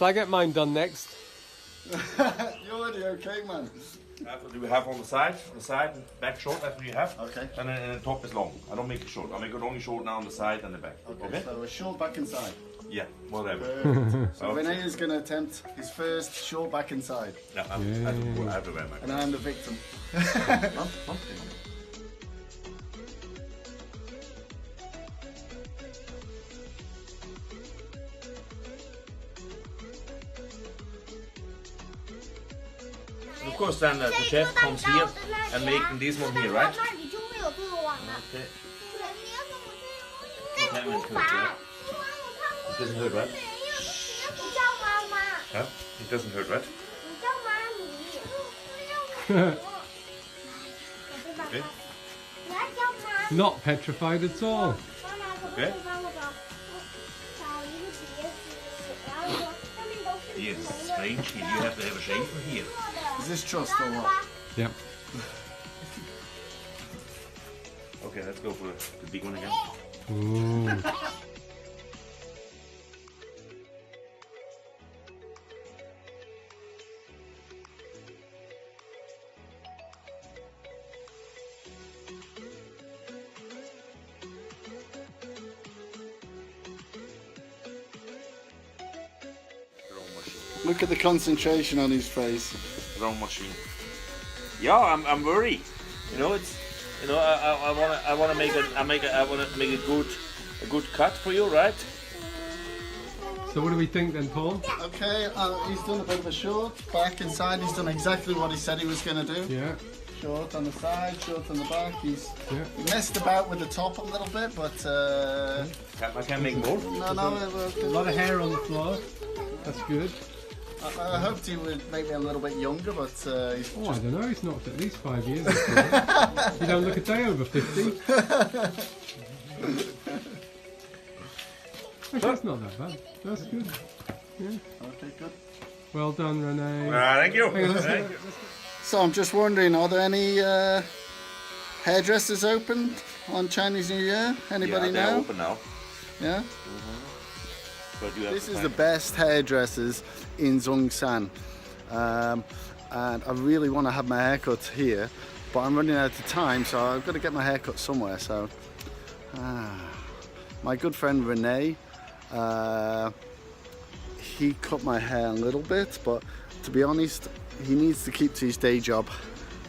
Shall I get mine done next? You're already okay, man. That's what we have on the side, back short, that's what you have. Okay. And then the top is long. I don't make it short. I make it only short now on the side and the back. Okay. So a short back and side. Yeah, whatever. So Rene is going to attempt his first short back and side. Yeah, I'm everywhere, man. And I'm the victim. Of course, then the chef comes here and making this one here, right? Okay. It doesn't hurt, right? Huh? It doesn't hurt, right? Okay. Not petrified at all. Okay. Yes, it's strange here. You have to have a shaver here. Is this trust or what? Yeah. Okay, let's go for the big one again. Ooh. Look at the concentration on his face. Wrong machine. Yeah, I'm worried. You know, it's, you know, I want to make a good cut for you, right? So what do we think then, Paul? Okay, he's done a bit of a short, back and side. He's done exactly what he said he was going to do. Yeah. Short on the side, short on the back. He messed about with the top a little bit, but... I can make more. No, a lot of hair on the floor. That's good. I hoped he would make me a little bit younger, but he's I don't know, he's knocked at least 5 years. You don't look a day over 50. Actually, that's not that bad. That's good. Yeah. Okay, good. Well done, Rene. Thank you. Hang on, Thank you. So I'm just wondering, are there any hairdressers open on Chinese New Year? Anybody they're know? open now. Yeah? But you have This to is find- the best hairdressers in Zhongshan. And I really want to have my haircut here, but I'm running out of time, so I've got to get my haircut somewhere. So, my good friend Rene, he cut my hair a little bit, but to be honest, he needs to keep to his day job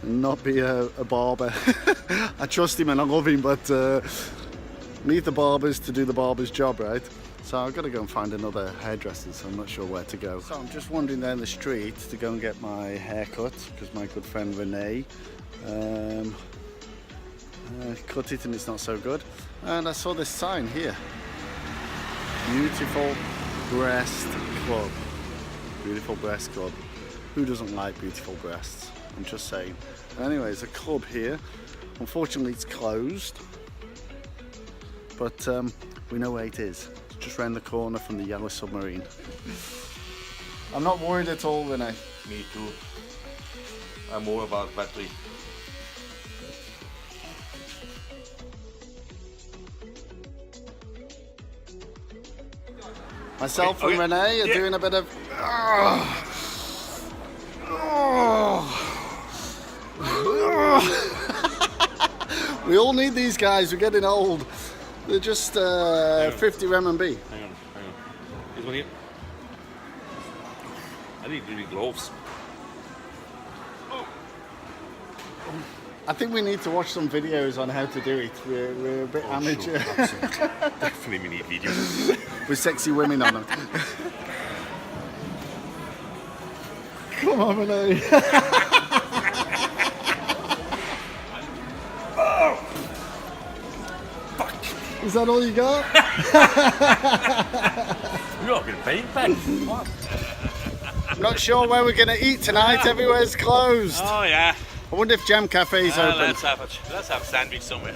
and not be a barber. I trust him and I love him, but leave the barbers to do the barber's job, right? So I've got to go and find another hairdresser, so I'm not sure where to go. So I'm just wandering down the street to go and get my hair cut, because my good friend Rene cut it and it's not so good. And I saw this sign here. Beautiful Breast Club. Beautiful Breast Club. Who doesn't like beautiful breasts? I'm just saying. Anyway, there's a club here. Unfortunately it's closed, but we know where it is. It's just round the corner from the Yellow Submarine. I'm not worried at all, Rene. Me too. I'm more about battery. Myself Okay, and Rene are doing a bit of... We all need these guys, we're getting old. They're just 50 RMB. Hang on. This one here. I need really gloves. I think we need to watch some videos on how to do it. We're a bit amateur. Sure, absolutely. Definitely we need videos. With sexy women on them. Come on, Rene. Oh! Fuck! Is that all you got? You're not going to pay back. What? Not sure where we're going to eat tonight. Everywhere's closed. Oh yeah. I wonder if Jam Cafe's open. Let's have a sandwich somewhere.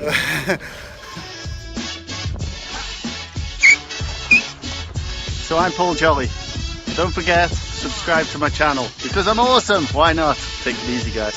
So I'm Paul Jolley. Don't forget, subscribe to my channel because I'm awesome. Why not? Take it easy, guys.